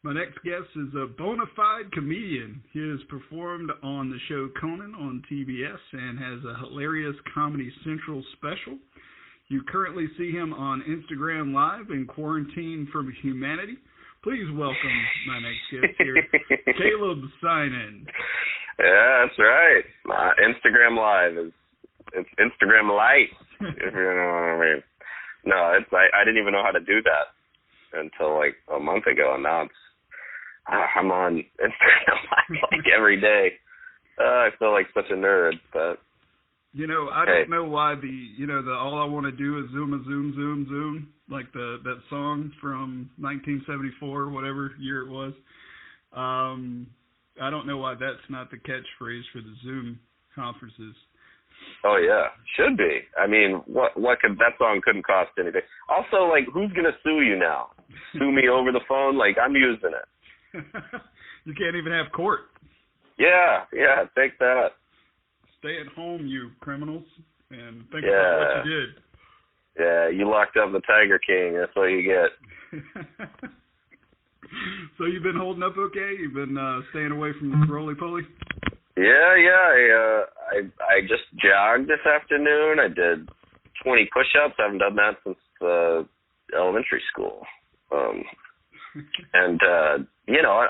My next guest is a bonafide comedian. He has performed on the show CONAN on TBS and has a hilarious Comedy Central special. You currently see him on Instagram Live in Quarantine from Humanity. Please welcome my next guest here, Caleb Synan. Yeah, that's right. My Instagram Live it's Instagram Lite, if you know what I mean. No, I didn't even know how to do that until like a month ago, and now I'm on Instagram Live like every day. I feel like such a nerd, but I don't know why the all I want to do is zoom, zoom, like that song from 1974, whatever year it was. I don't know why that's not the catchphrase for the Zoom conferences. Oh yeah, should be. I mean, what could that song couldn't cost anything. Also, like, who's gonna sue you now? Sue me over the phone? Like, I'm using it. You can't even have court. Yeah, take that. Stay at home, you criminals, and think about what you did. Yeah, you locked up the Tiger King. That's what you get. So you've been holding up okay? You've been staying away from the roly-poly? Yeah. I just jogged this afternoon. I did 20 push-ups. I haven't done that since elementary school. And,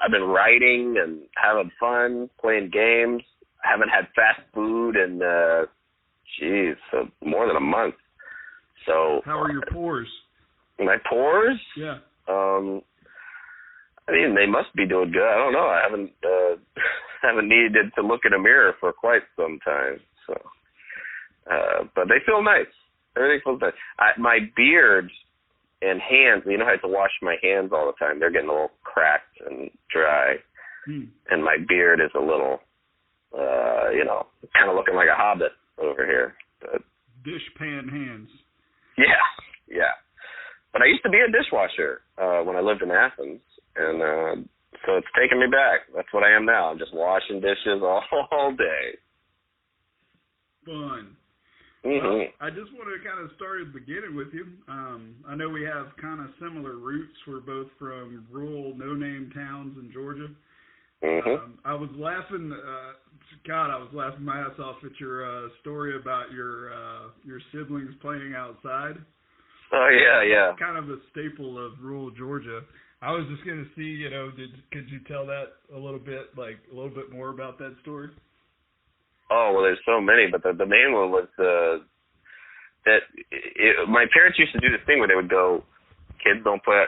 I've been writing and having fun, playing games. I haven't had fast food in, more than a month. So how are your pores? My pores? Yeah. I mean, they must be doing good. I don't know. I haven't needed to look in a mirror for quite some time. So, but they feel nice. Everything feels nice. My beard and hands. You know, I have to wash my hands all the time. They're getting a little cracked and dry, and my beard is a little, kind of looking like a hobbit over here. But, dishpan hands. Yeah. But I used to be a dishwasher when I lived in Athens, and so it's taken me back. That's what I am now. I'm just washing dishes all day. Fun. Mm-hmm. Well, I just want to kind of start at the beginning with you. I know we have kind of similar roots. We're both from rural, no-name towns in Georgia. Mm-hmm. I was laughing. I was laughing my ass off at your story about your siblings playing outside. Oh yeah. Kind of a staple of rural Georgia. I was just gonna see, could you tell that a little bit more about that story? Oh well, there's so many, but the main one was my parents used to do this thing where they would go, kids don't play.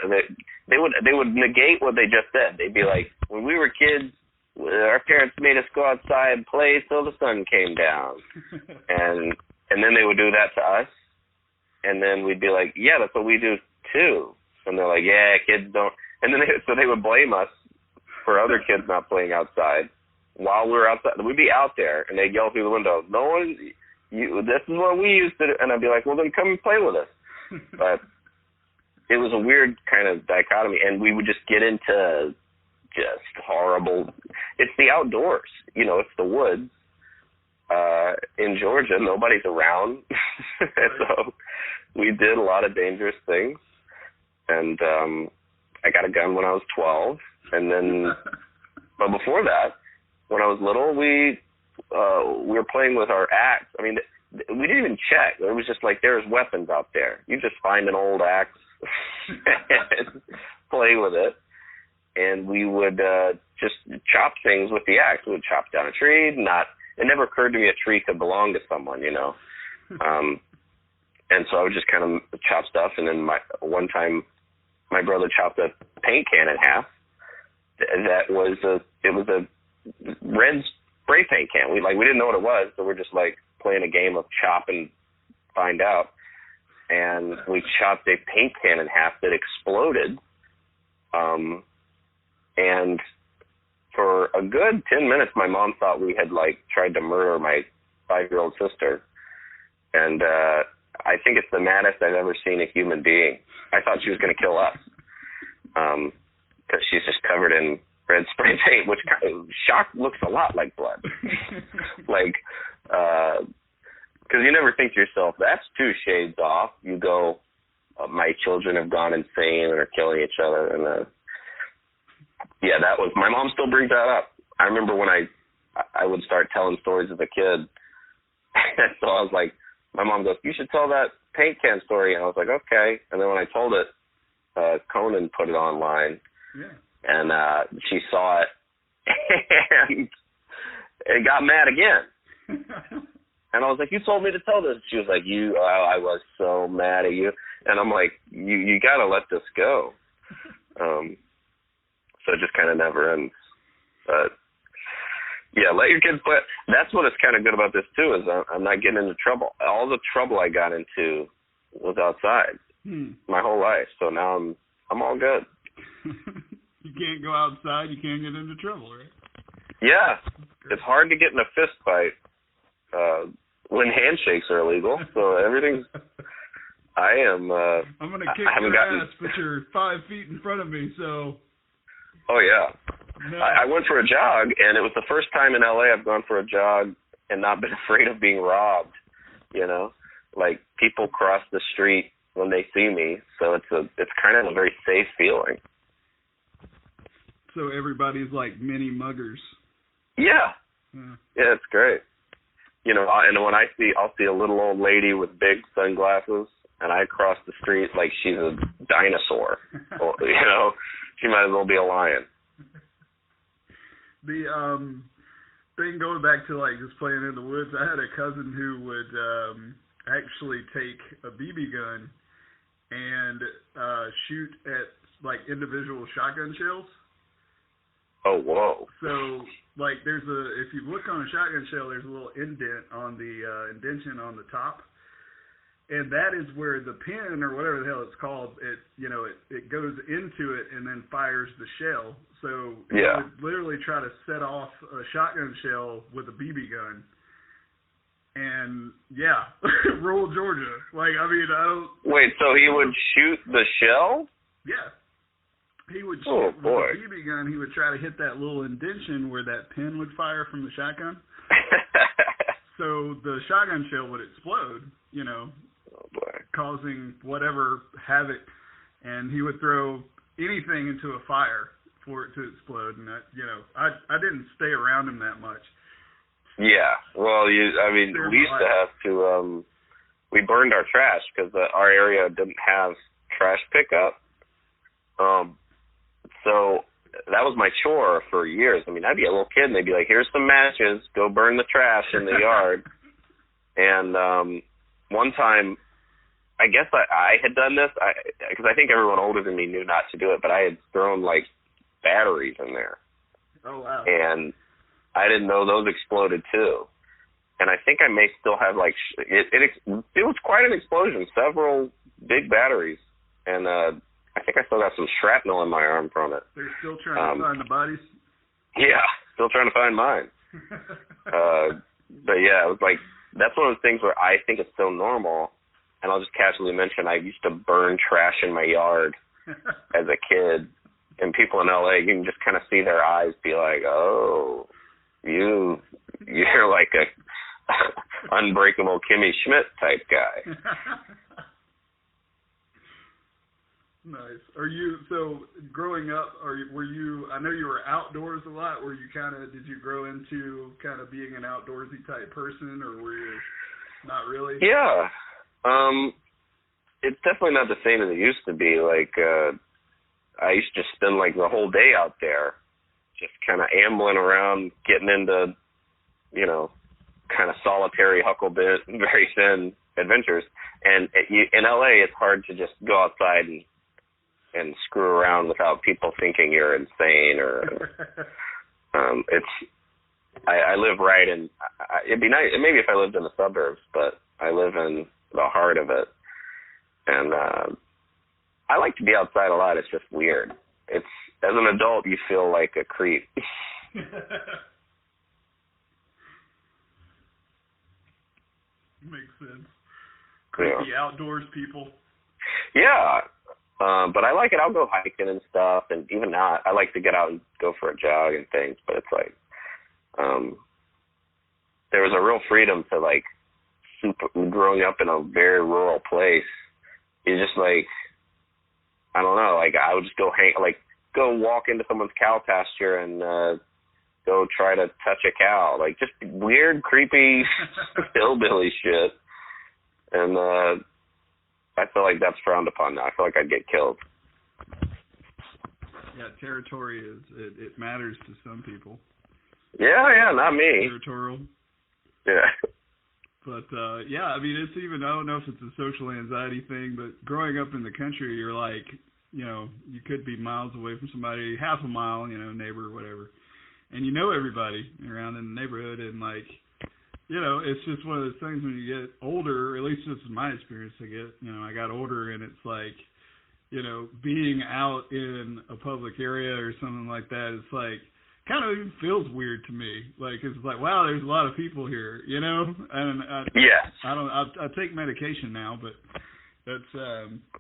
They would negate what they just said. They'd be like, when we were kids, our parents made us go outside and play till the sun came down, and then they would do that to us, and then we'd be like, yeah, that's what we do too. And they're like, yeah, kids don't. And then they would blame us for other kids not playing outside while we were outside. We'd be out there, and they'd yell through the window, this is what we used to do. And I'd be like, well, then come and play with us. But it was a weird kind of dichotomy, and we would just get into just horrible. It's the outdoors. It's the woods. In Georgia, nobody's around. So we did a lot of dangerous things. And I got a gun when I was 12, and then, but before that, when I was little, we were playing with our axe. I mean, we didn't even check. It was just like, there's weapons out there. You just find an old axe and play with it, and we would just chop things with the axe. We would chop down a tree. It never occurred to me a tree could belong to someone, and so I would just kind of chop stuff, and then one time, my brother chopped a paint can in half. It was a red spray paint can. We didn't know what it was, so we're just like playing a game of chop and find out. And we chopped a paint can in half that exploded. And for a good 10 minutes, my mom thought we had tried to murder my 5-year-old sister. And I think it's the maddest I've ever seen a human being. I thought she was going to kill us because she's just covered in red spray paint, which looks a lot like blood. Because you never think to yourself, that's 2 shades off. You go, my children have gone insane and are killing each other. Yeah, that was, my mom still brings that up. I remember when I would start telling stories as a kid. So I was like, my mom goes, you should tell that paint can story. And I was like, okay. And then when I told it, Conan put it online. Yeah. And she saw it and got mad again. And I was like, you told me to tell this. She was like, I was so mad at you. And I'm like, you got to let this go. So it just kind of never ends. But yeah, let your kids play. That's what is kind of good about this too, is I'm not getting into trouble. All the trouble I got into was outside my whole life. So now I'm all good. You can't go outside, you can't get into trouble, right? Yeah, it's hard to get in a fist fight when handshakes are illegal. So everything's. I'm gonna kick your ass, but you're 5 feet in front of me, so. Oh yeah. No. I went for a jog, and it was the first time in LA I've gone for a jog and not been afraid of being robbed. You know, like people cross the street when they see me, so it's kind of a very safe feeling. So everybody's like mini muggers. Yeah, it's great. You know, and when I'll see a little old lady with big sunglasses, and I cross the street like she's a dinosaur. Or, you know, she might as well be a lion. The thing going back to like just playing in the woods, I had a cousin who would actually take a BB gun and shoot at like individual shotgun shells. Oh, whoa. So, like, if you look on a shotgun shell, there's a little indent on the indentation on the top, and that is where the pin or whatever the hell it's called, it goes into it and then fires the shell. So you would literally try to set off a shotgun shell with a BB gun, and rural Georgia. Like, I mean, I don't. Wait, so he would shoot the shell? Yeah. He would shoot with a BB gun. He would try to hit that little indentation where that pin would fire from the shotgun. So the shotgun shell would explode, causing whatever havoc. And he would throw anything into a fire for it to explode. And I didn't stay around him that much. Yeah. Well, we used to have to. We burned our trash because our area didn't have trash pickup. So that was my chore for years. I mean, I'd be a little kid and they'd be like, here's some matches, go burn the trash in the yard. And one time, I guess I had done this, because I think everyone older than me knew not to do it, but I had thrown, like, batteries in there. Oh, wow. And I didn't know those exploded, too. And I think I may still have, like, it was quite an explosion, several big batteries. And I think I still got some shrapnel in my arm from it. They're still trying to find the bodies? Yeah, still trying to find mine. But yeah, it was like, that's one of the things where I think it's so normal, and I'll just casually mention I used to burn trash in my yard as a kid, and people in LA, you can just kind of see their eyes be like, oh, you're like a unbreakable Kimmy Schmidt type guy. Nice. So growing up, were you, I know you were outdoors a lot, did you grow into kind of being an outdoorsy type person, or were you not really? Yeah. It's definitely not the same as it used to be. Like, I used to spend like the whole day out there, just kind of ambling around, getting into, kind of solitary, very thin adventures. And in LA, it's hard to just go outside and screw around without people thinking you're insane, or I live right in, it'd be nice maybe if I lived in the suburbs, but I live in the heart of it, and I like to be outside a lot. It's just weird. As an adult, you feel like a creep. Makes sense. Creepy outdoors people. Yeah. But I like it. I'll go hiking and stuff, and even now, I like to get out and go for a jog and things, but it's like, there was a real freedom to, like, growing up in a very rural place. You just, like, I don't know, like, I would just go hang, like, go walk into someone's cow pasture and go try to touch a cow. Like, just weird, creepy, hillbilly shit. And I feel like that's frowned upon now. I feel like I'd get killed. Yeah, territory it matters to some people. Yeah, not me. Territorial. Yeah. But, yeah, I mean, it's even, I don't know if it's a social anxiety thing, but growing up in the country, you're like, you know, you could be miles away from somebody, half a mile, you know, neighbor or whatever. And you know everybody around in the neighborhood, and, like, you know, it's just one of those things when you get older, or at least this is my experience, I got older, and it's like, you know, being out in a public area or something like that, it's like, kind of even feels weird to me. Like, it's like, wow, there's a lot of people here, you know? And I take medication now, but that's,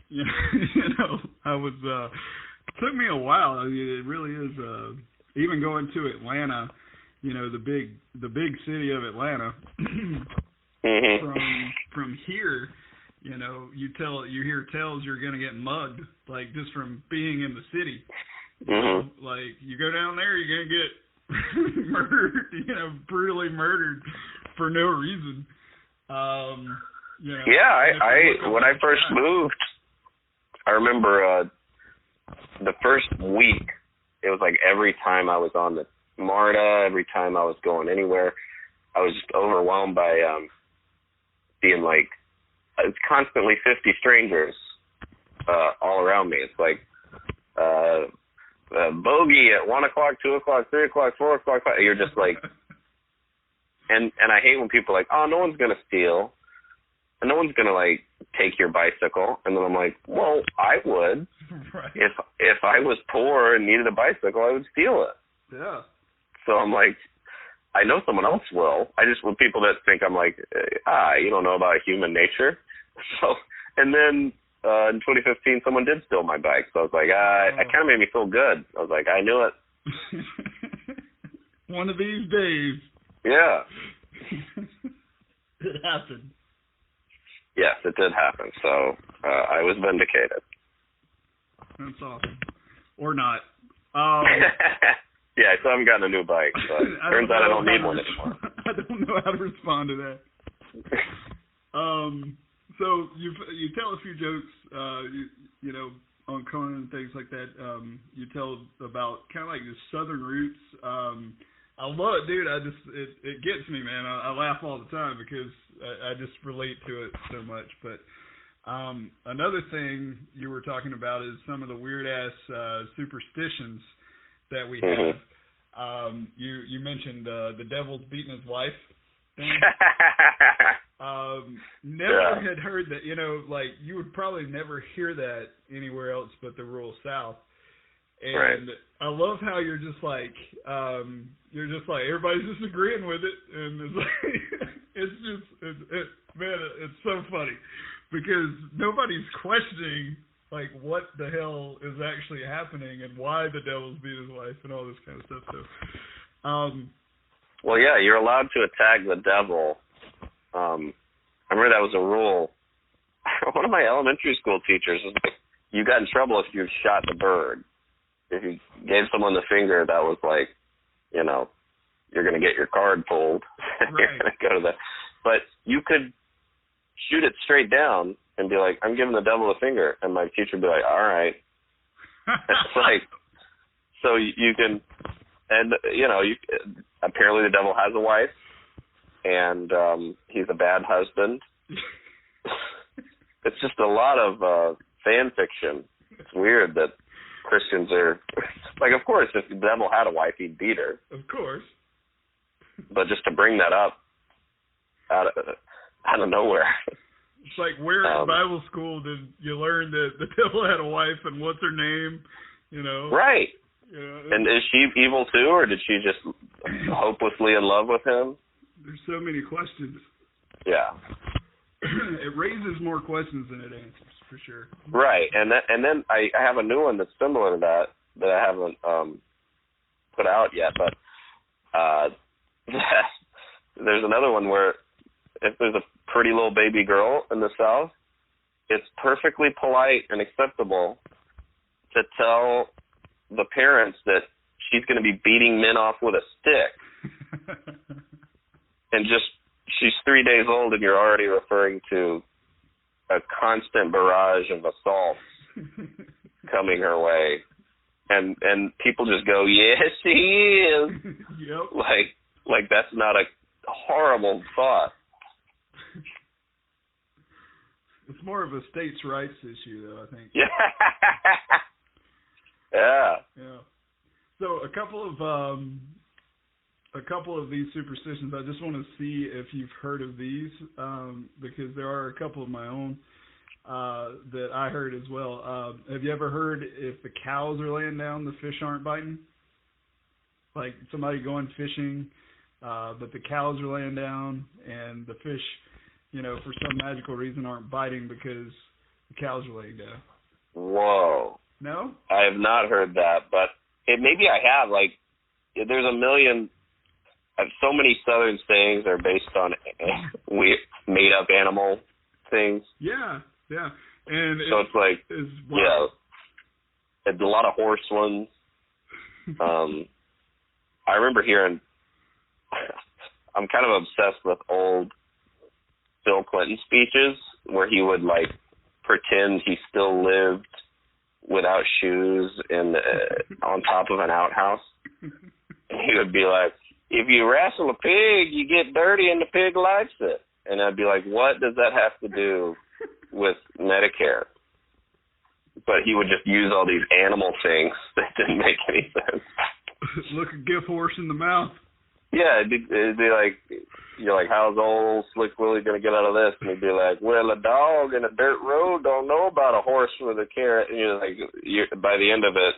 you know, it took me a while. I mean, it really is, even going to Atlanta, you know, the big city of Atlanta, from here, you know, you hear tales you're going to get mugged, like, just from being in the city. You know, like, you go down there, you're going to get murdered, you know, brutally murdered for no reason. You know, yeah, when I first moved, I remember the first week, it was like every time I was on the MARTA, every time I was going anywhere, I was just overwhelmed by being like, it's constantly 50 strangers all around me. It's like, bogey at 1 o'clock, 2 o'clock, 3 o'clock, 4 o'clock. You're just like, and I hate when people are like, oh, no one's gonna steal, and no one's gonna like take your bicycle. And then I'm like, well, I would. Right. If I was poor and needed a bicycle, I would steal it. Yeah. So I'm like, I know someone else will. I just want people that think I'm like, you don't know about human nature. So, and then. In 2015, someone did steal my bike, so I was like, it kind of made me feel good. I was like, I knew it. One of these days. Yeah. It happened. Yes, it did happen, so I was vindicated. That's awesome. Or not. Yeah, I still haven't gotten a new bike, but turns out I don't need one anymore. I don't know how to respond to that. So you tell a few jokes, you know, on Conan and things like that. You tell about kind of like the southern roots. I love it, dude. It gets me, man. I laugh all the time because I just relate to it so much. But another thing you were talking about is some of the weird ass superstitions that we have. You mentioned the devil's beating his wife thing. Never had heard that, you know, like you would probably never hear that anywhere else but the rural South. And right. I love how you're just like everybody's just agreeing with it, and it's like it's so funny because nobody's questioning like what the hell is actually happening and why the devil's beat his wife and all this kind of stuff. So, well, yeah, you're allowed to attack the devil. I remember that was a rule. One of my elementary school teachers was like, you got in trouble if you shot the bird. If you gave someone the finger, that was like, you know, you're going to get your card pulled. Right. You're going to go to the. But you could shoot it straight down and be like, I'm giving the devil a finger. And my teacher would be like, all right. It's like, so you can, and, you know, apparently the devil has a wife. And he's a bad husband. It's just a lot of fan fiction. It's weird that Christians are like, of course, if the devil had a wife, he'd beat her. Of course. But just to bring that up out of nowhere. It's like, where in Bible school did you learn that the devil had a wife and what's her name? You know. Right. You know, and is she evil too, or did she just hopelessly in love with him? There's so many questions. Yeah. It raises more questions than it answers, for sure. Right, and then I have a new one that's similar to that I haven't put out yet, but there's another one where if there's a pretty little baby girl in the South, it's perfectly polite and acceptable to tell the parents that she's going to be beating men off with a stick. And just, she's 3 days old and you're already referring to a constant barrage of assaults coming her way. And people just go, yes, she is. Yep. Like that's not a horrible thought. It's more of a states' rights issue, though, I think. Yeah. Yeah. Yeah. So a couple of these superstitions, I just want to see if you've heard of these, because there are a couple of my own that I heard as well. Have you ever heard if the cows are laying down, the fish aren't biting? Like somebody going fishing, but the cows are laying down and the fish, for some magical reason aren't biting because the cows are laying down. Whoa. No? I have not heard that, but maybe I have. Like, there's a million. So many Southern sayings are based on made-up animal things. Yeah, yeah. And so it's like, yeah, a lot of horse ones. I remember hearing, I'm kind of obsessed with old Bill Clinton speeches where he would, like, pretend he still lived without shoes and on top of an outhouse. He would be like, if you wrestle a pig, you get dirty and the pig likes it. And I'd be like, what does that have to do with Medicare? But he would just use all these animal things that didn't make any sense. Look a gift horse in the mouth. Yeah, it'd be like, you're like, how's old Slick Willie going to get out of this? And he'd be like, well, a dog in a dirt road don't know about a horse with a carrot. And you're like, by the end of it,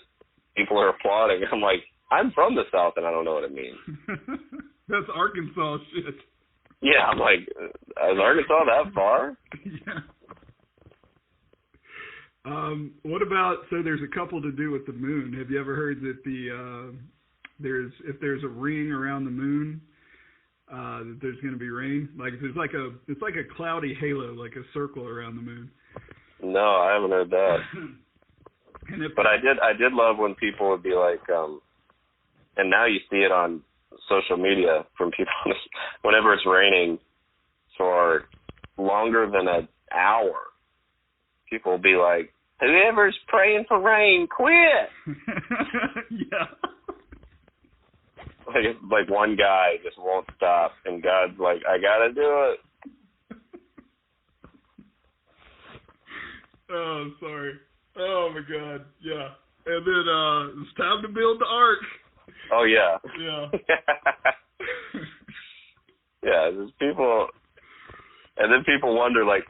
people are applauding. I'm like, I'm from the South and I don't know what it means. That's Arkansas shit. Yeah, I'm like, is Arkansas that far? Yeah. What about, so there's a couple to do with the moon. Have you ever heard that if there's a ring around the moon, that there's going to be rain? Like it's like a cloudy halo, like a circle around the moon. No, I haven't heard that. But I did love when people would be like, and now you see it on social media from people, whenever it's raining for longer than an hour, people will be like, whoever's praying for rain, quit. Yeah. Like one guy just won't stop, and God's like, I gotta do it. Oh, sorry. Oh my God. Yeah. And then it's time to build the ark. Oh yeah. Yeah. Yeah. There's people, and then people wonder, like,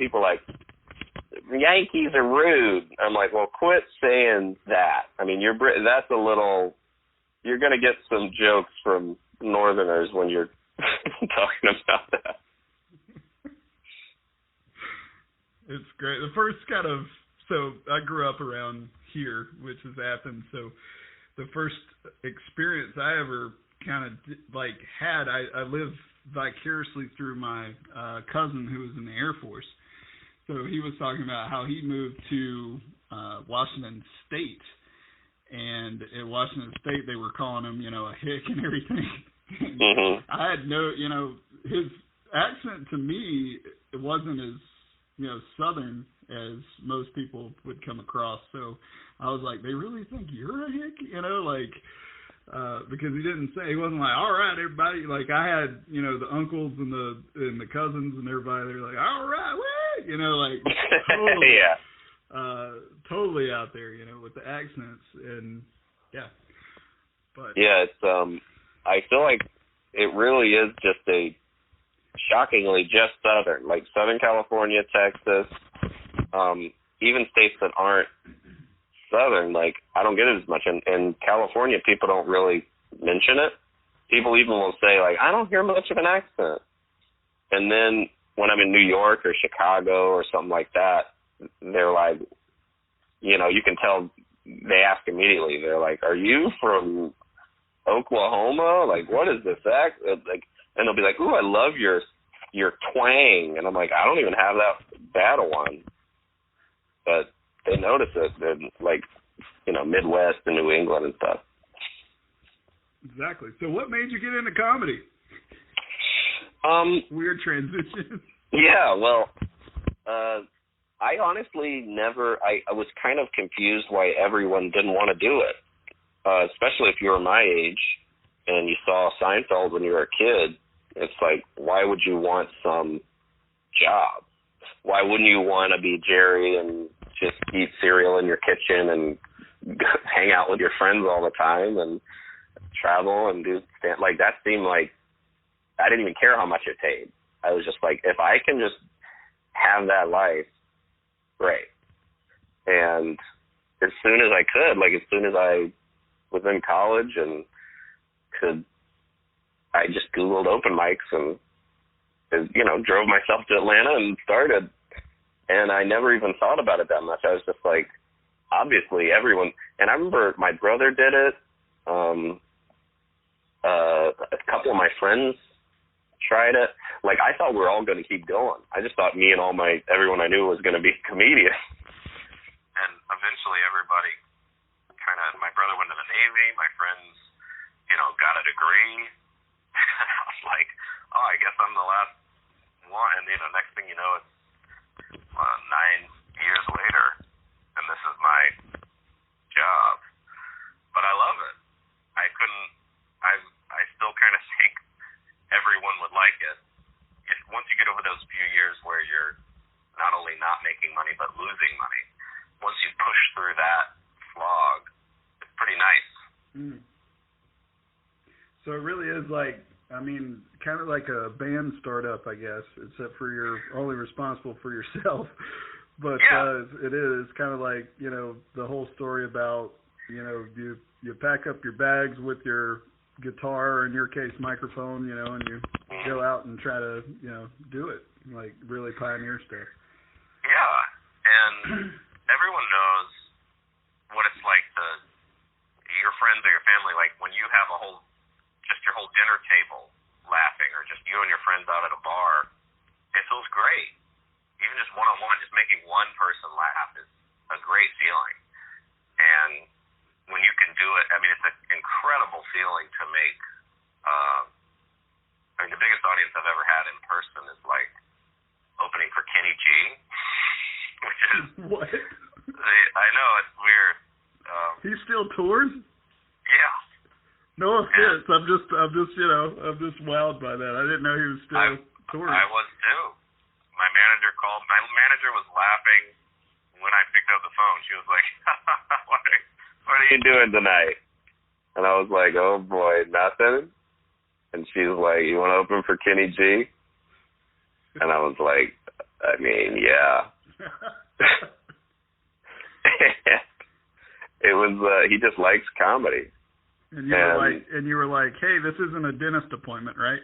Yankees are rude. I'm like, well, quit saying that. I mean, that's a little. You're going to get some jokes from Northerners when you're talking about that. It's great. The first so I grew up around here, which is Athens. So the first experience I ever kind of had, I lived vicariously through my cousin who was in the Air Force. So he was talking about how he moved to Washington State. And at Washington State, they were calling him, a hick and everything. Mm-hmm. I had his accent to me, it wasn't as, Southern as most people would come across. So I was like, they really think you're a hick? Because he wasn't like, all right, everybody. Like I had, the uncles and the cousins and everybody, they're like, all right, woo! Totally. Yeah. Totally out there, with the accents, and yeah. But yeah, it's I feel like it really is just shockingly just Southern, like Southern California, Texas, even states that aren't Southern, like I don't get it as much. In California, people don't really mention it. People even will say, like, I don't hear much of an accent. And then when I'm in New York or Chicago or something like that, they're like, you can tell, they ask immediately. They're like, are you from Oklahoma? Like, what is this accent? Like, and they'll be like, ooh, I love your twang. And I'm like, I don't even have that bad a one. But they notice it. They're like, Midwest and New England and stuff. Exactly. So what made you get into comedy? Weird transition. Yeah, well, I honestly I was kind of confused why everyone didn't want to do it, especially if you were my age and you saw Seinfeld when you were a kid. It's like, why would you want some job? Why wouldn't you want to be Jerry and just eat cereal in your kitchen and hang out with your friends all the time and travel and do like that? Seemed like I didn't even care how much it paid. I was just like, if I can just have that life, great. And as soon as I could, like as soon as I was in college and I just Googled open mics and drove myself to Atlanta and started. And I never even thought about it that much. I was just like, obviously everyone, and I remember my brother did it. A couple of my friends tried it. Like, I thought we were all going to keep going. I just thought me and everyone I knew was going to be comedians. And eventually everybody my brother went to the Navy, my friends, got a degree. I was like, oh, I guess I'm the last one. And, next thing you know, it's 9 years later, and this is my job. But I love it. I still kind of think everyone would like it. Once you get over those few years where you're not only not making money, but losing money, once you push through that slog, it's pretty nice. Mm. So it really is kind of like a band startup, I guess, except for you're only responsible for yourself. But yeah. It is kind of like, the whole story about, you pack up your bags with your guitar, or in your case, microphone, and you go out and try to, do it, like really pioneer stuff. Yeah, and everyone knows what it's like your friends or your family, like when you have your whole dinner table laughing, or just you and your friends out at a bar, it feels great. Even just one-on-one, just making one person laugh is a great feeling. And when you can do it, it's an incredible feeling to make. The biggest audience I've ever had in person is like opening for Kenny G, which is what? I know, it's weird. He still tours? Yeah. No offense. I'm just I'm just wowed by that. I didn't know he was still touring. I was too. My manager called. My manager was laughing when I picked up the phone. She was like, what are you doing tonight? And I was like, oh boy, nothing. And she was like, you want to open for Kenny G? And I was like, yeah. It was, he just likes comedy. And you were like, hey, this isn't a dentist appointment, right?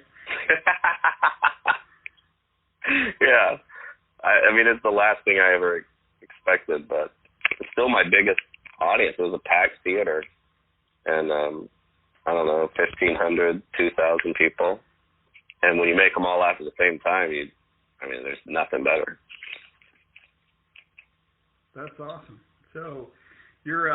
Yeah. It's the last thing I ever expected, but it's still my biggest audience. It was a packed theater, and I don't know, 1,500, 2,000 people. And when you make them all laugh at the same time, there's nothing better. That's awesome. So you're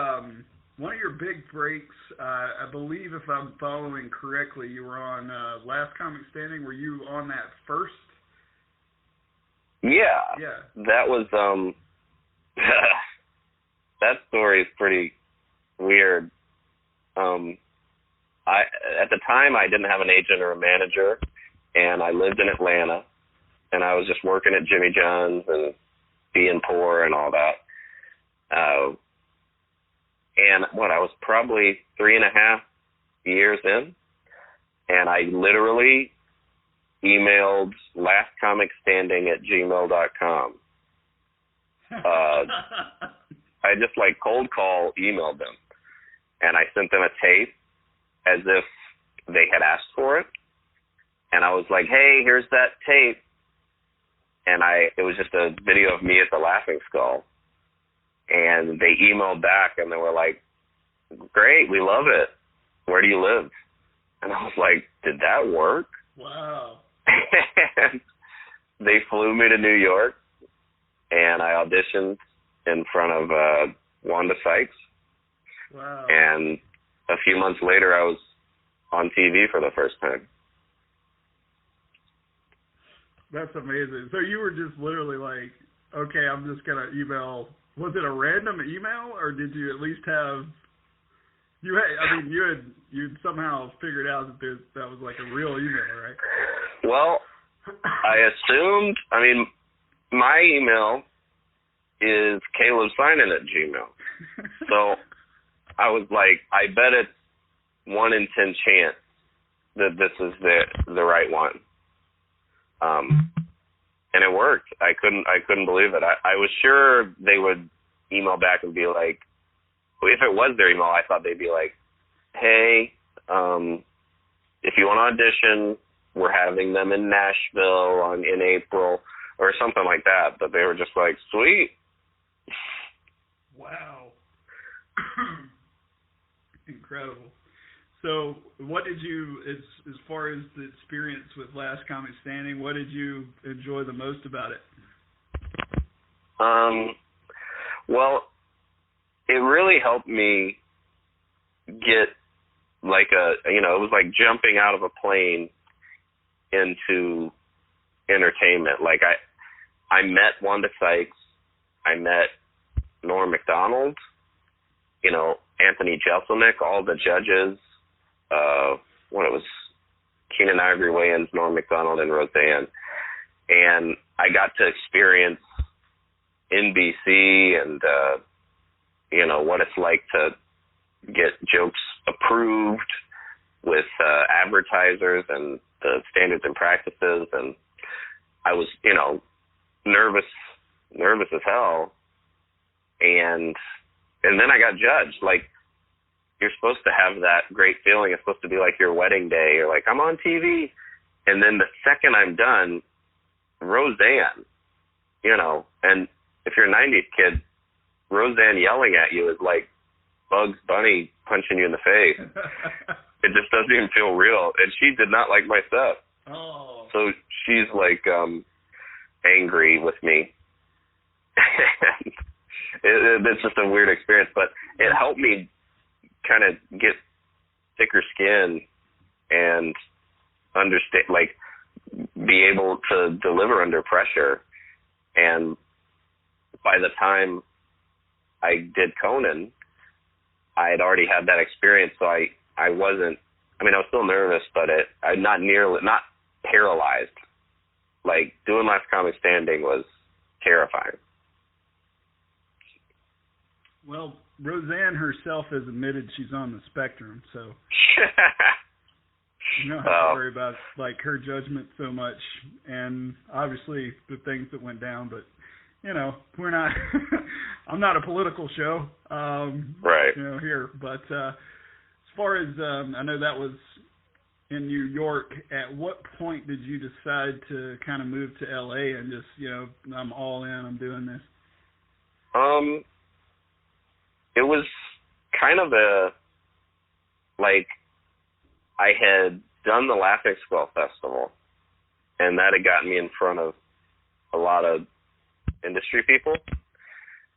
one of your big breaks, I believe, if I'm following correctly, you were on Last Comic Standing. Were you on that first? Yeah. That was that story is pretty weird. At the time, I didn't have an agent or a manager, and I lived in Atlanta, and I was just working at Jimmy John's and being poor and all that. And I was probably 3.5 years in, and I literally emailed lastcomicstanding@gmail.com. I just cold call emailed them, and I sent them a tape as if they had asked for it. And I was like, hey, here's that tape. And it was just a video of me at the Laughing Skull. And they emailed back, and they were like, great, we love it. Where do you live? And I was like, did that work? Wow. And they flew me to New York, and I auditioned in front of Wanda Sykes. Wow. And a few months later, I was on TV for the first time. That's amazing. So you were just literally like, okay, I'm just going to email. Was it a random email, or did you at least have, you'd somehow figured out that was like a real email, right? Well, I assumed, my email is CalebSynan@gmail. So I was like, I bet it's 1 in 10 chance that this is the right one. And it worked. I couldn't believe it. I was sure they would email back and be like, if it was their email, I thought they'd be like, hey, if you want to audition, we're having them in Nashville in April or something like that. But they were just like, sweet. Wow. Incredible. So what did you, as far as the experience with Last Comic Standing, what did you enjoy the most about it? Well, it really helped me get like it was like jumping out of a plane into entertainment. Like I met Wanda Sykes, I met Norm Macdonald, Anthony Jeselnik, all the judges, when it was Keenan Ivory Wayans, Norm Macdonald, and Roseanne. And I got to experience NBC and, what it's like to get jokes approved with advertisers and the standards and practices. And I was, nervous as hell. And then I got judged. Like, you're supposed to have that great feeling. It's supposed to be like your wedding day. You're like, I'm on TV. And then the second I'm done, Roseanne, and if you're a 90s kid, Roseanne yelling at you is like Bugs Bunny punching you in the face. It just doesn't even feel real. And she did not like my stuff. Oh. So she's like angry with me. It's just a weird experience, but it helped me kind of get thicker skin and understand, like, be able to deliver under pressure. And by the time I did Conan, I had already had that experience, so I wasn't, I was still nervous, but I'm not paralyzed. Like, doing Last Comic Standing was terrifying. Well, Roseanne herself has admitted she's on the spectrum, so you don't have to worry about like her judgment so much, and obviously the things that went down. But we're not. I'm not a political show, right? Here, but as far as I know, that was in New York. At what point did you decide to kind of move to LA and just I'm all in, I'm doing this? It was kind of I had done the Laughing Skull Festival, and that had gotten me in front of a lot of industry people.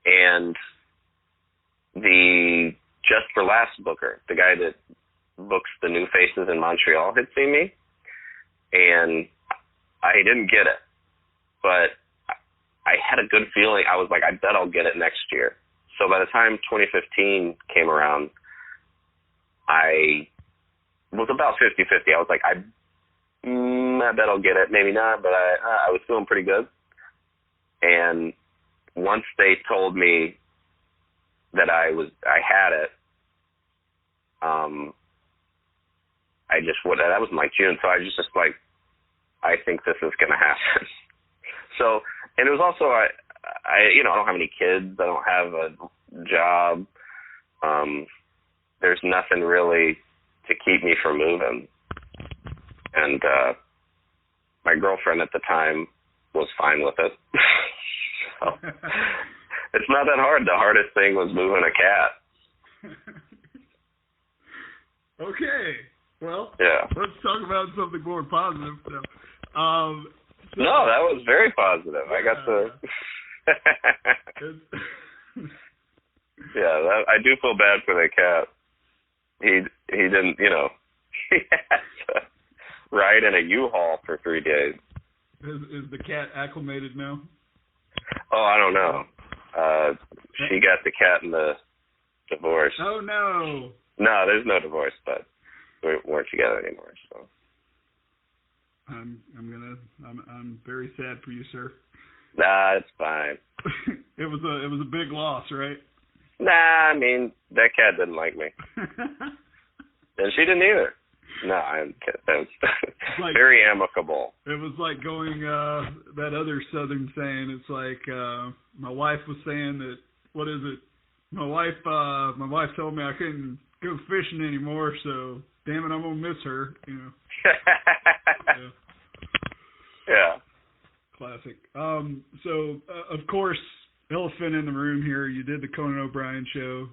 And the Just for Laughs booker, the guy that books the new faces in Montreal, had seen me, and I didn't get it, but I had a good feeling. I was like, I bet I'll get it next year. So by the time 2015 came around, I was about 50-50. I was like, I bet I'll get it. Maybe not, but I was feeling pretty good. And once they told me that I had it, that was in like June. So I was just like, I think this is going to happen. So, and it was also, I don't have any kids. I don't have a job. There's nothing really to keep me from moving. And my girlfriend at the time was fine with it. So, it's not that hard. The hardest thing was moving a cat. Okay. Well, yeah. Let's talk about something more positive. No, that was very positive. I got to... Yeah, I do feel bad for the cat. He didn't, he had to ride in a U-Haul for 3 days. Is the cat acclimated now? Oh, I don't know. She got the cat in the divorce. Oh no. No, there's no divorce, but we weren't together anymore. So. I'm very sad for you, sir. Nah, it's fine. It was a big loss, right? Nah, I mean that cat didn't like me, and she didn't either. No, I'm kidding. That was like, very amicable. It was like going that other Southern saying. It's like my wife was saying that. What is it? My wife told me I couldn't go fishing anymore. So damn it, I'm gonna miss her. Yeah. Yeah. Classic. So of course, elephant in the room here. You did the Conan O'Brien show.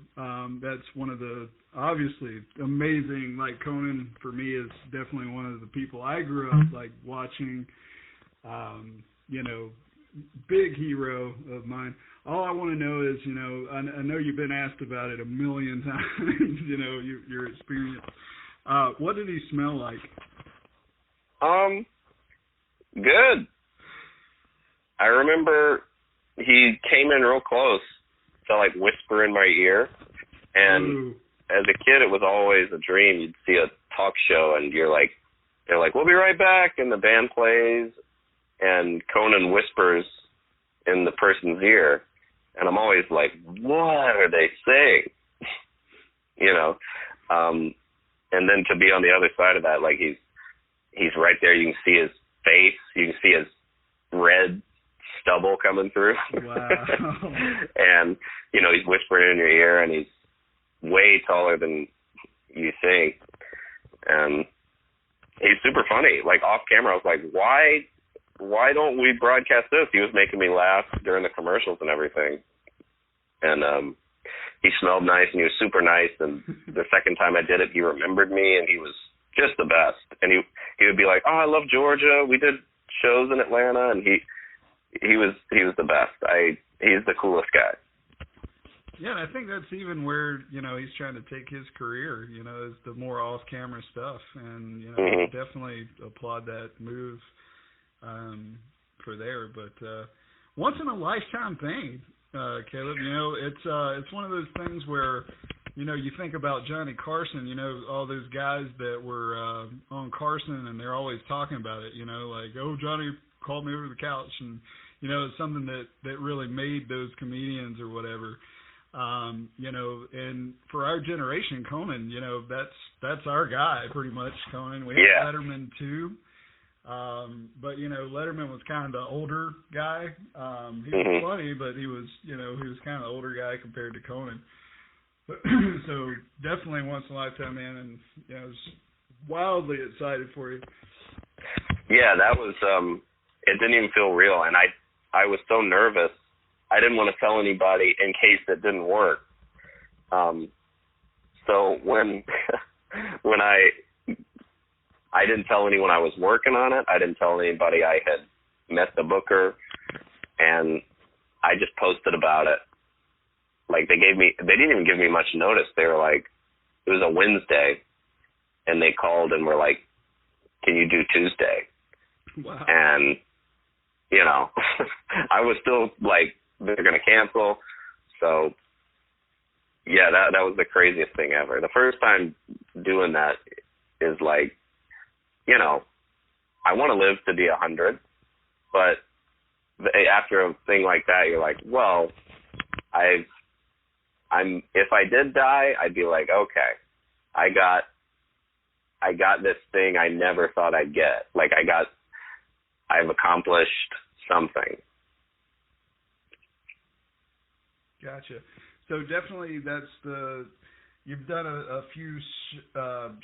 That's one of the obviously amazing. Like Conan for me is definitely one of the people I grew up like watching. Big hero of mine. All I want to know is, I know you've been asked about it a million times. Your experience. What did he smell like? Good. I remember he came in real close to like whisper in my ear, and Ooh. As a kid, it was always a dream. You'd see a talk show, and they're like, we'll be right back, and the band plays, and Conan whispers in the person's ear, and I'm always like, what are they saying? And then to be on the other side of that, like he's right there. You can see his face. You can see his red stubble coming through. Wow. And, he's whispering in your ear, and he's way taller than you think. And he's super funny. Like, off camera, I was like, why don't we broadcast this? He was making me laugh during the commercials and everything. And he smelled nice, and he was super nice. And the second time I did it, he remembered me, and he was just the best. And he would be like, oh, I love Georgia. We did shows in Atlanta, and he was the best. He's the coolest guy. Yeah, and I think that's even where, he's trying to take his career, is the more off-camera stuff. And, definitely applaud that move for there. But once in a lifetime thing, Caleb, it's one of those things where, you think about Johnny Carson, all those guys that were on Carson, and they're always talking about it, like, oh, Johnny called me over the couch, and, it's something that really made those comedians or whatever. And for our generation, Conan, that's our guy pretty much, Conan. We have Letterman too. But Letterman was kind of the older guy. He was funny, but he was kind of the older guy compared to Conan. So definitely once in a lifetime, man, and I was wildly excited for you. Yeah, that was it didn't even feel real, and I was so nervous. I didn't want to tell anybody in case it didn't work. So when I didn't tell anyone I was working on it. I didn't tell anybody I had met the booker, and I just posted about it. Like they didn't even give me much notice. They were like, it was a Wednesday, and they called and were like, can you do Tuesday? Wow. And, I was still like, they're going to cancel. So, yeah, that was the craziest thing ever. The first time doing that is like, I want to live to be 100, but after a thing like that, you're like, well, if I did die, I'd be like, okay, I got this thing I never thought I'd get. Like I've accomplished something. Gotcha. So definitely you've done a few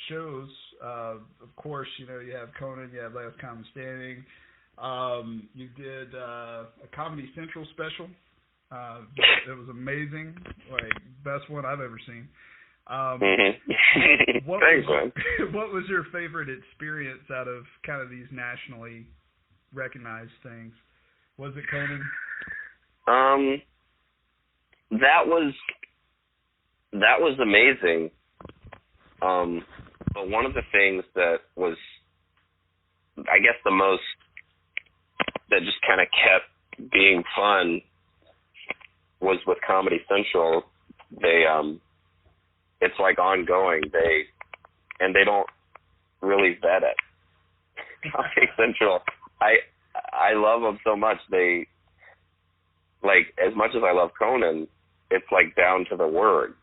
shows. Of course, you have Conan, you have Last Common Standing. You did a Comedy Central special. It was amazing, like best one I've ever seen. Thanks, man. What was your favorite experience out of kind of these nationally recognized things? Was it Conan? That was that was amazing. But one of the things that was, I guess, the most, that just kind of kept being fun was with Comedy Central. They, it's like ongoing. They don't really vet it. Comedy Central, I love them so much. They, like, as much as I love Conan, it's like down to the word,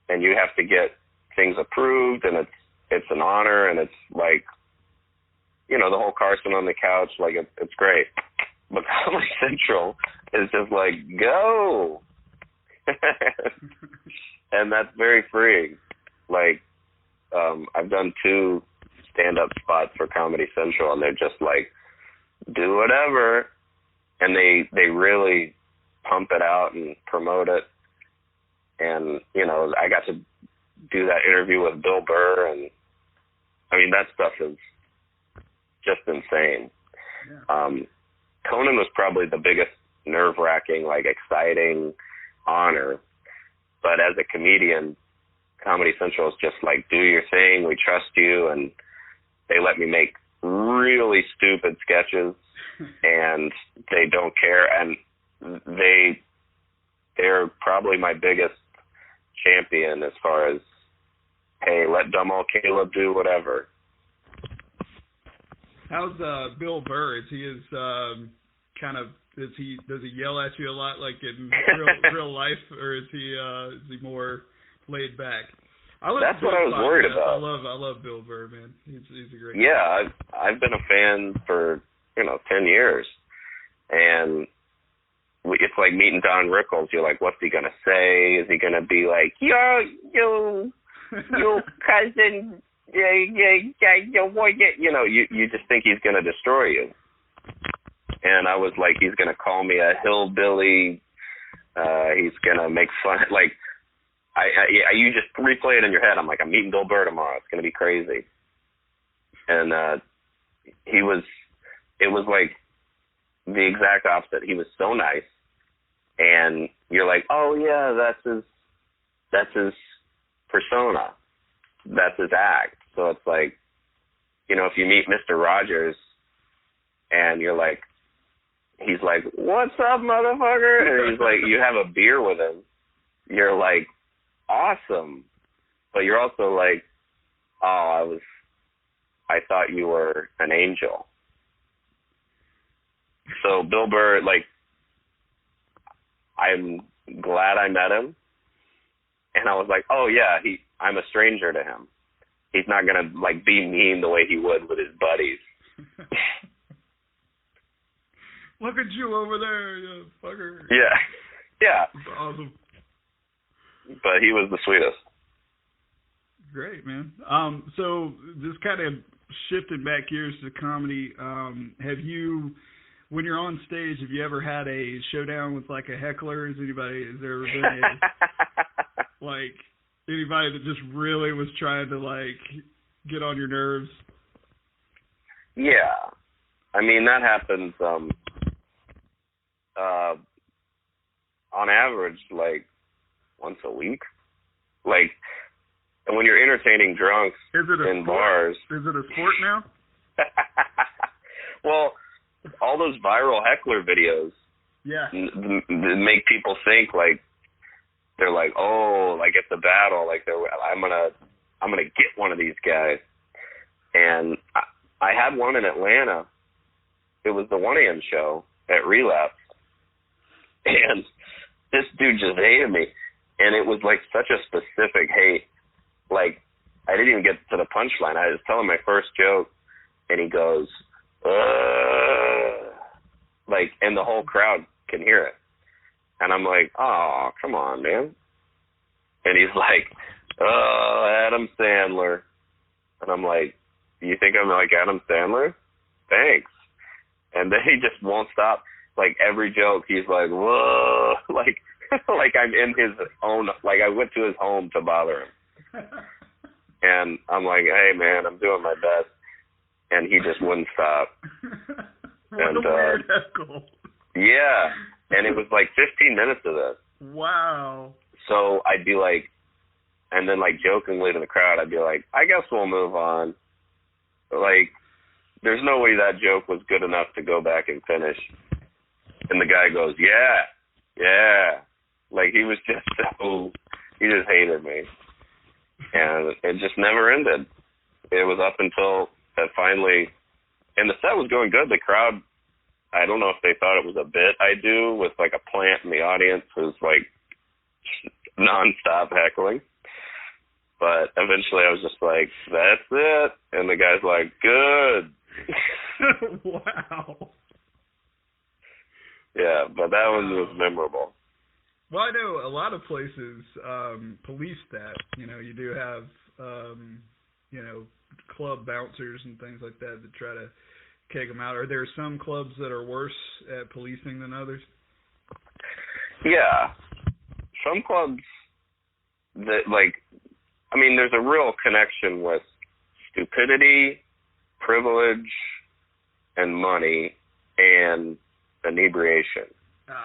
and you have to get things approved, and it's an honor, and it's like, you know, the whole Carson on the couch, like it's great. But Comedy Central is just like, go. And that's very freeing. Like, I've done 2 stand-up spots for Comedy Central, and they're just like, do whatever. And they really pump it out and promote it. And, you know, I got to do that interview with Bill Burr, and I mean, that stuff is just insane. Yeah. Conan was probably the biggest nerve-wracking, like, exciting honor. But as a comedian, Comedy Central is just like, do your thing, we trust you, and they let me make really stupid sketches, and they don't care, and they're probably my biggest champion as far as, hey, let dumb old Caleb do whatever. How's Bill Burr? Is he kind of, does he yell at you a lot like in real life, or is he more laid back? That's what I was worried about. I love Bill Burr, man. He's a great guy. Yeah, I've been a fan for 10 years, and it's like meeting Don Rickles. You're like, what's he gonna say? Is he gonna be like, yo cousin, you just think he's gonna destroy you. And I was like, he's gonna call me a hillbilly. He's gonna make fun. Like, you just replay it in your head. I'm like, I'm meeting Bill Burr tomorrow. It's gonna be crazy. And it was like the exact opposite. He was so nice, and you're like, oh yeah, that's his persona, that's his act. So it's like, if you meet Mr. Rogers, and you're like, he's like, what's up, motherfucker? And he's like, you have a beer with him. You're like, awesome, but you're also like, oh, I thought you were an angel. So Bill Burr, like, I'm glad I met him, and I was like, oh yeah, I'm a stranger to him. He's not gonna like be mean the way he would with his buddies. Look at you over there, you fucker. Yeah. That's awesome. But he was the sweetest. Great, man. So just kind of shifting back gears to comedy, have you, when you're on stage, have you ever had a showdown with like a heckler? Has there ever been like anybody that just really was trying to like get on your nerves? Yeah. I mean, that happens on average like once a week. Like, and when you're entertaining drunks in bars. Is it a sport now? Well, all those viral heckler videos, make people think like they're like, oh, like it's a battle, like I'm gonna get one of these guys. And I had one in Atlanta. It was the 1 a.m. show at Relapse, and this dude just hated me, and it was like such a specific hate. Like, I didn't even get to the punchline. I was telling my first joke, and he goes, like, and the whole crowd can hear it. And I'm like, oh, come on, man. And he's like, oh, Adam Sandler. And I'm like, you think I'm like Adam Sandler? Thanks. And then he just won't stop. Like, every joke, he's like, whoa, like I'm in his own, like I went to his home to bother him. And I'm like, hey, man, I'm doing my best. And he just wouldn't stop. What a weird heckle. Yeah. And it was like 15 minutes of this. Wow. So I'd be like, and then like jokingly to the crowd, I'd be like, I guess we'll move on. Like, there's no way that joke was good enough to go back and finish. And the guy goes, yeah. Like, he was just he just hated me. And it just never ended. It was up until that finally, and the set was going good. The crowd, I don't know if they thought it was a bit I do with like a plant in the audience who's like nonstop heckling. But eventually I was just like, that's it. And the guy's like, good. Wow. Yeah, but that one was memorable. Well, I know a lot of places police that. You know, you do have, club bouncers and things like that try to kick them out. Are there some clubs that are worse at policing than others? Yeah. Some clubs that, like, I mean, there's a real connection with stupidity, privilege, and money, and inebriation.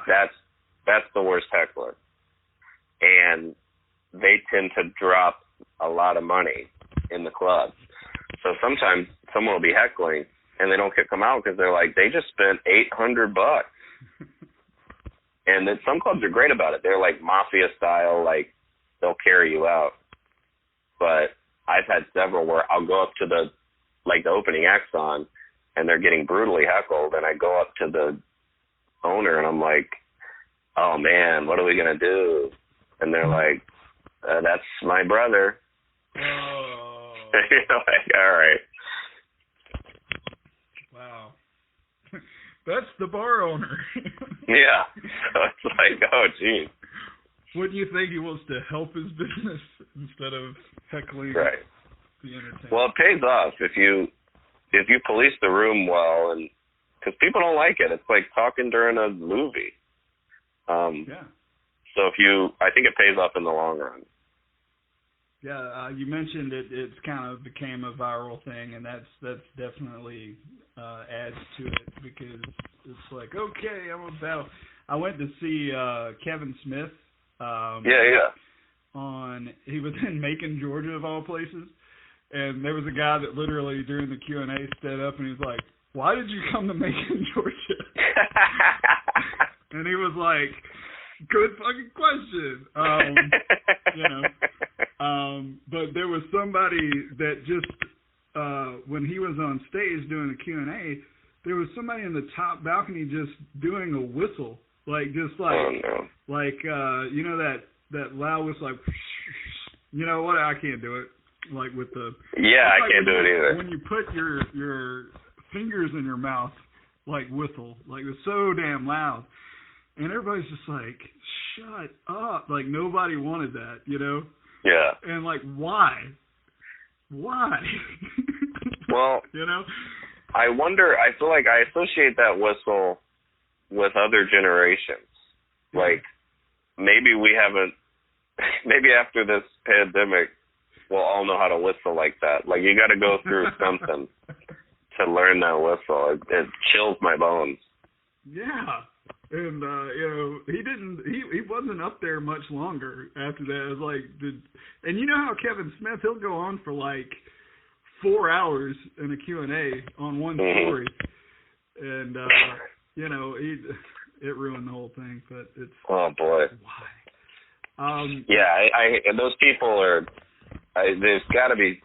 That's the worst heckler. And they tend to drop a lot of money in the club. So sometimes someone will be heckling, and they don't kick them out because they're like, they just spent $800. And then some clubs are great about it. They're like mafia style, like they'll carry you out. But I've had several where I'll go up to the opening act's on, and they're getting brutally heckled, and I go up to the owner, and I'm like, oh, man, what are we going to do? And they're like, that's my brother. Oh. You're like, all right. Wow. That's the bar owner. Yeah. So it's like, oh, geez. Wouldn't you think he wants to help his business instead of heckling the entertainment? Well, it pays off if you police the room well, and because people don't like it. It's like talking during a movie. Yeah. So I think it pays off in the long run. Yeah, you mentioned it's kind of became a viral thing, and that's definitely adds to it because it's like, okay, I'm about. I went to see Kevin Smith. He was in Macon, Georgia, of all places, and there was a guy that literally during the Q&A stood up and he was like, "Why did you come to Macon, Georgia?" And he was like, "Good fucking question." But there was somebody that just when he was on stage doing the Q&A, there was somebody in the top balcony just doing a whistle, like just like that loud whistle, like, you know what? I can't do it. Like with the I can't do it either. When you put your fingers in your mouth, like whistle, like it's so damn loud, and everybody's just like, shut up. Like nobody wanted that, you know? Yeah. And like, why? Well, you know. I wonder. I feel like I associate that whistle with other generations. Like maybe we haven't. Maybe after this pandemic, we'll all know how to whistle like that. Like you got to go through something to learn that whistle. It chills my bones. Yeah, and he wasn't up there much longer after that. It was like, and you know how Kevin Smith, he'll go on for like 4 hours in a Q&A on one story, and it ruined the whole thing. But it's oh boy, why? And those people are. There's got to be.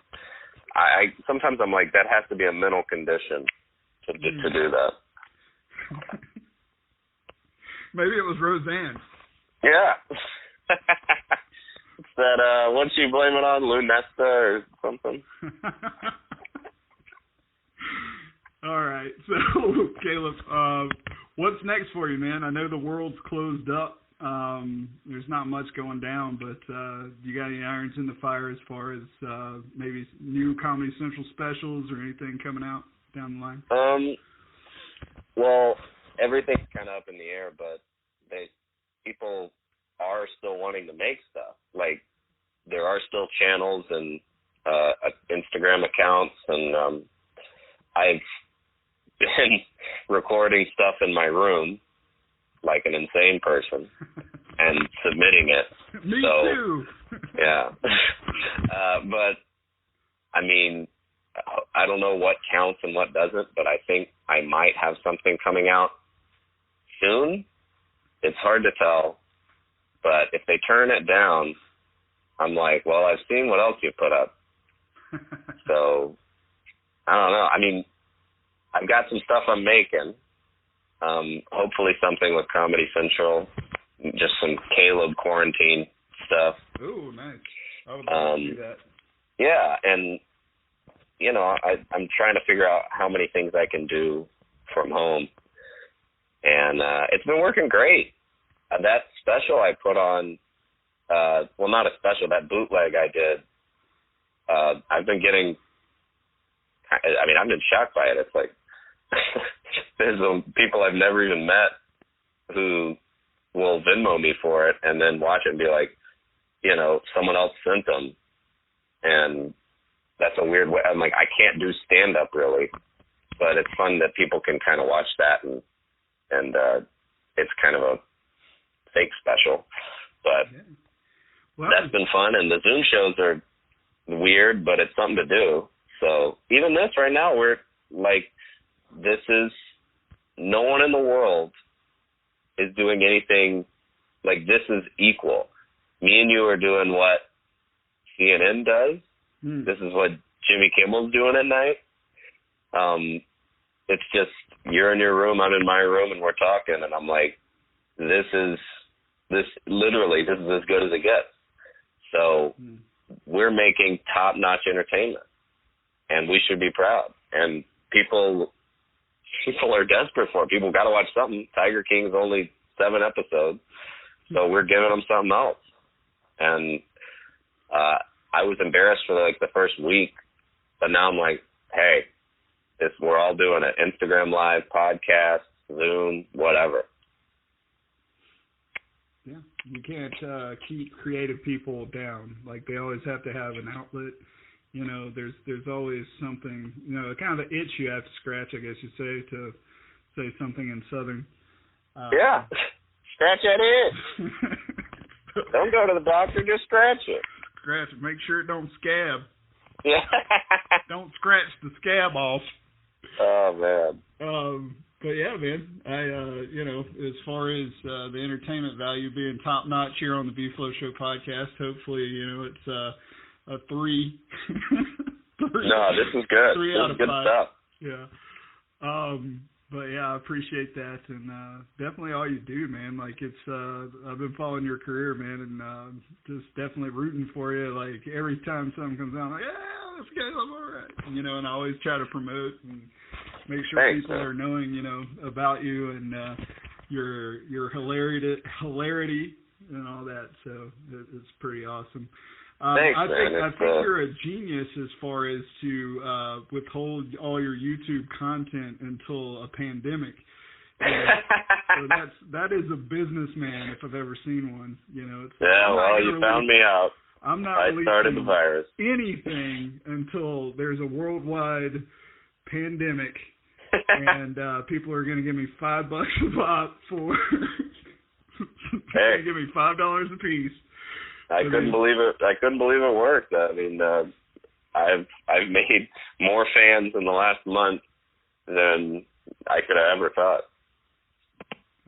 Sometimes I'm like, that has to be a mental condition to do that. Maybe it was Roseanne. Yeah. It's that, what'd she blame it on, Lunesta or something? All right. So, Caleb, what's next for you, man? I know the world's closed up. There's not much going down, but you got any irons in the fire as far as maybe new Comedy Central specials or anything coming out down the line? Well, everything's kind of up in the air, but people are still wanting to make stuff. Like, there are still channels and Instagram accounts, and I've been recording stuff in my room like an insane person and submitting it. Me too. Yeah. But I mean, I don't know what counts and what doesn't, but I think I might have something coming out soon. It's hard to tell, but if they turn it down, I'm like, well, I've seen what else you put up. So, I don't know. I mean, I've got some stuff I'm making. Hopefully something with Comedy Central, just some Caleb quarantine stuff. Ooh, nice. I would love to see that. Yeah, and, you know, I'm trying to figure out how many things I can do from home. And it's been working great. That special I put on, well, not a special, that bootleg I did, I've been getting, I mean, I've been shocked by it. It's like, there's people I've never even met who will Venmo me for it and then watch it and be like, you know, someone else sent them. And that's a weird way. I'm like, I can't do stand-up really, but it's fun that people can kind of watch that and it's kind of a fake special. But yeah. Well, that's been fun, and the Zoom shows are weird, but it's something to do. So even this right now, we're like, this is, no one in the world is doing anything, like this is equal. Me and you are doing what CNN does. This is what Jimmy Kimmel's doing at night. It's just, you're in your room, I'm in my room, and we're talking, and I'm like, this is as good as it gets. So we're making top-notch entertainment, and we should be proud. And people are desperate for it. People got to watch something. Tiger King's only 7 episodes, so we're giving them something else. And I was embarrassed for the first week, but now I'm like, hey, we're all doing it. Instagram Live, podcast, Zoom, whatever. Yeah, you can't keep creative people down. Like, they always have to have an outlet. You know, there's always something, you know, kind of an itch you have to scratch, I guess you'd say, to say something in Southern. Yeah, scratch that itch. Don't go to the doctor, just scratch it. Scratch it. Make sure it don't scab. Yeah. Don't scratch the scab off. Oh, man. But yeah, man, you know, as far as the entertainment value being top notch here on the B-Flow Show podcast, hopefully, you know, it's a 3. No, this is good. 3 this out is of good 5. stuff. Yeah. But yeah, I appreciate that, and definitely all you do, man. Like, it's I've been following your career, man, and just definitely rooting for you. Like, every time something comes out, I'm like, yeah, this guy's all right, you know. And I always try to promote and make sure people are knowing, you know, about you and your hilarity and all that. So it's pretty awesome. Thanks, I think man. you're a genius as far as to withhold all your YouTube content until a pandemic. So that is a businessman if I've ever seen one. You know. You found me out. I'm not I started the virus. anything until there's a worldwide pandemic, and people are going to give me $5 a pop for. Hey, give me $5 a piece. I couldn't believe it. I couldn't believe it worked. I mean, I've made more fans in the last month than I could have ever thought.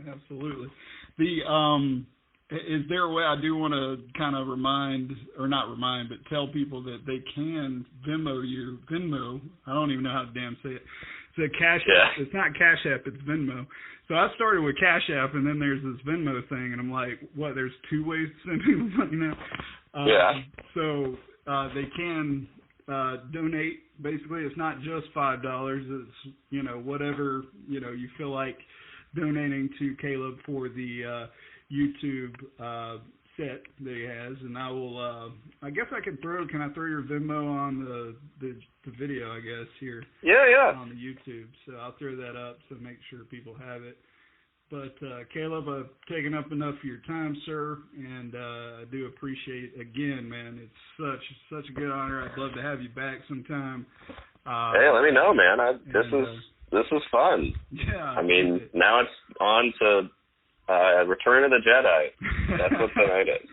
Absolutely. Is there a way, I do want to kind of but tell people that they can Venmo you. Venmo, I don't even know how to damn say it. It's a Cash App. It's not Cash App, it's Venmo. So I started with Cash App, and then there's this Venmo thing, and I'm like, what, there's 2 ways to send people money now? So they can donate. Basically, it's not just $5. It's, you know, whatever, you know, you feel like donating to Caleb for the YouTube set that he has, and I will. I guess I can throw your Venmo on the video? I guess here. Yeah. On the YouTube, so I'll throw that up so make sure people have it. But Caleb, I've taken up enough of your time, sir, and I do appreciate again, man. It's such a good honor. I'd love to have you back sometime. Hey, let me know, man. This is fun. Yeah. I mean, now it's on to Return of the Jedi. That's what tonight is.